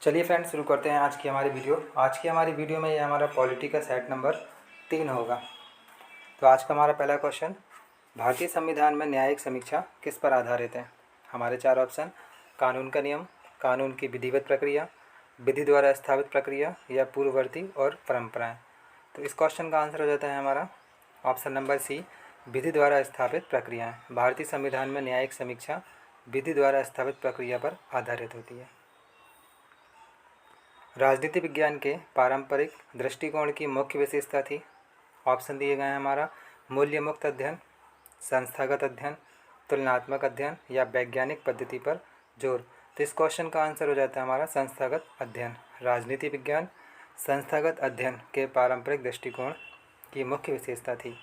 चलिए फ्रेंड्स, शुरू करते हैं आज की हमारी वीडियो। आज की हमारी वीडियो में ये हमारा पॉलिटी का सेट नंबर 3 होगा। तो आज का हमारा पहला क्वेश्चन, भारतीय संविधान में न्यायिक समीक्षा किस पर आधारित है। हमारे 4 ऑप्शन, कानून का नियम, कानून की विधिवत प्रक्रिया, विधि द्वारा स्थापित प्रक्रिया या पूर्ववर्ती और परंपराएं। तो इस क्वेश्चन का आंसर हो जाता है हमारा ऑप्शन नंबर सी, विधि द्वारा स्थापित प्रक्रियाएँ। भारतीय संविधान में न्यायिक समीक्षा विधि द्वारा स्थापित प्रक्रिया पर आधारित होती है। राजनीति विज्ञान के पारंपरिक दृष्टिकोण की मुख्य विशेषता थी। ऑप्शन दिए गए हैं हमारा मूल्य मुक्त अध्ययन, संस्थागत अध्ययन, तुलनात्मक अध्ययन या वैज्ञानिक पद्धति पर जोर। तो इस क्वेश्चन का आंसर हो जाता है हमारा संस्थागत अध्ययन। राजनीति विज्ञान संस्थागत अध्ययन के पारंपरिक दृष्टिकोण की मुख्य विशेषता थी।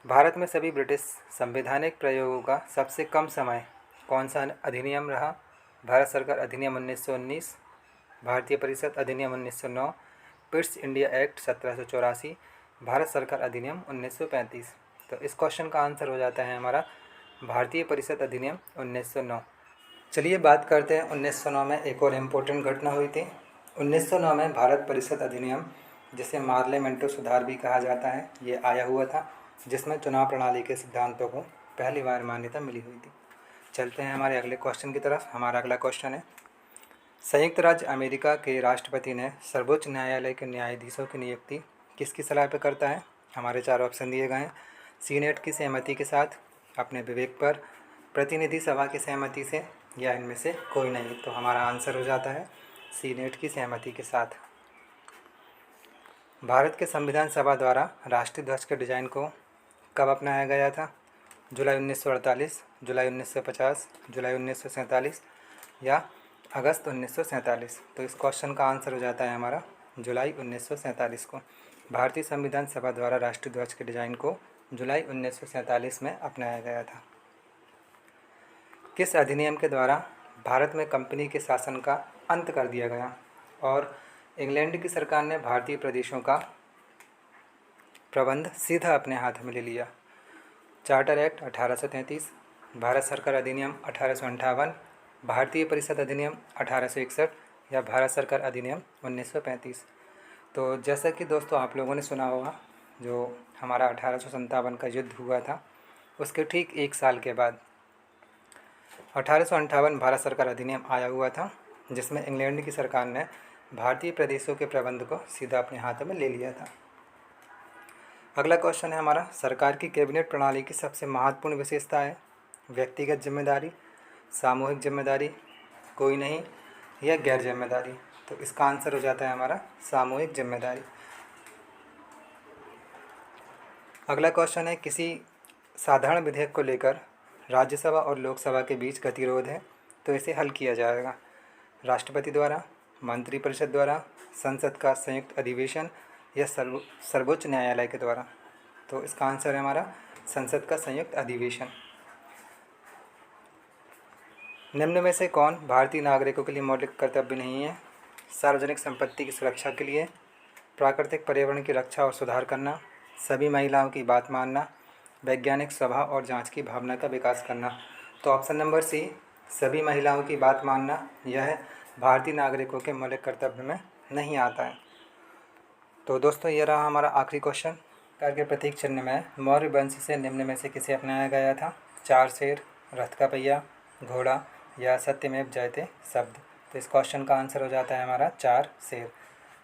भारत में सभी ब्रिटिश संवैधानिक प्रयोगों का सबसे कम समय कौन सा अधिनियम रहा। भारत सरकार अधिनियम 1919, भारतीय परिषद अधिनियम 1909, पिट्स इंडिया एक्ट 1784, भारत सरकार अधिनियम 1935। तो इस क्वेश्चन का आंसर हो जाता है हमारा भारतीय परिषद अधिनियम 1909। चलिए बात करते हैं 1909 में एक और इम्पोर्टेंट घटना हुई थी। 1909 में भारत परिषद अधिनियम, जिसे पार्लियामेंट्री सुधार भी कहा जाता है, ये आया हुआ था, जिसमें चुनाव प्रणाली के सिद्धांतों को पहली बार मान्यता मिली हुई थी। चलते हैं हमारे अगले क्वेश्चन की तरफ। हमारा अगला क्वेश्चन है, संयुक्त राज्य अमेरिका के राष्ट्रपति ने सर्वोच्च न्यायालय के न्यायाधीशों की नियुक्ति किसकी सलाह पर करता है। हमारे 4 ऑप्शन दिए गए हैं, सीनेट की सहमति के साथ, अपने विवेक पर, प्रतिनिधि सभा की सहमति से या इनमें से कोई नहीं। तो हमारा आंसर हो जाता है सीनेट की सहमति के साथ। भारत के संविधान सभा द्वारा राष्ट्रीय ध्वज के डिज़ाइन को कब अपनाया गया था। जुलाई 1948, जुलाई 1950, जुलाई 1947 या अगस्त 1947। तो इस क्वेश्चन का आंसर हो जाता है हमारा जुलाई 1947 को। भारतीय संविधान सभा द्वारा राष्ट्रीय ध्वज के डिज़ाइन को जुलाई 1947 में अपनाया गया था। किस अधिनियम के द्वारा भारत में कंपनी के शासन का अंत कर दिया गया और इंग्लैंड की सरकार ने भारतीय प्रदेशों का प्रबंध सीधा अपने हाथ में ले लिया। चार्टर एक्ट 1833, भारत सरकार अधिनियम 1858, भारतीय परिषद अधिनियम 1861 या भारत सरकार अधिनियम 1935। तो जैसा कि दोस्तों आप लोगों ने सुना होगा, जो हमारा 1857 का युद्ध हुआ था, उसके ठीक 1 साल के बाद 1858 भारत सरकार अधिनियम आया हुआ था, जिसमें इंग्लैंड की सरकार ने भारतीय प्रदेशों के प्रबंध को सीधा अपने हाथों में ले लिया था। अगला क्वेश्चन है हमारा, सरकार की कैबिनेट प्रणाली की सबसे महत्वपूर्ण विशेषता है। व्यक्तिगत जिम्मेदारी, सामूहिक जिम्मेदारी, कोई नहीं या गैर जिम्मेदारी। तो इसका आंसर हो जाता है हमारा सामूहिक जिम्मेदारी। अगला क्वेश्चन है, किसी साधारण विधेयक को लेकर राज्यसभा और लोकसभा के बीच गतिरोध है, तो इसे हल किया जाएगा राष्ट्रपति द्वारा, मंत्रिपरिषद द्वारा, संसद का संयुक्त अधिवेशन या सर्वोच्च न्यायालय के द्वारा। तो इसका आंसर है हमारा संसद का संयुक्त अधिवेशन। निम्न में से कौन भारतीय नागरिकों के लिए मौलिक कर्तव्य नहीं है। सार्वजनिक संपत्ति की सुरक्षा के लिए, प्राकृतिक पर्यावरण की रक्षा और सुधार करना, सभी महिलाओं की बात मानना, वैज्ञानिक स्वभाव और जांच की भावना का विकास करना। तो ऑप्शन नंबर सी, सभी महिलाओं की बात मानना, यह भारतीय नागरिकों के मौलिक कर्तव्य में नहीं आता है। तो दोस्तों ये रहा हमारा आखिरी क्वेश्चन। कार के प्रतीक चिन्ह में मौर्य वंश से निम्न में से किसे अपनाया गया था। 4 शेर, रथ का पहिया, घोड़ा या सत्यमेव जयते शब्द। तो इस क्वेश्चन का आंसर हो जाता है हमारा 4 शेर।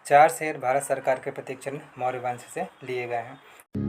4 शेर भारत सरकार के प्रतीक चिन्ह मौर्य वंश से लिए गए हैं।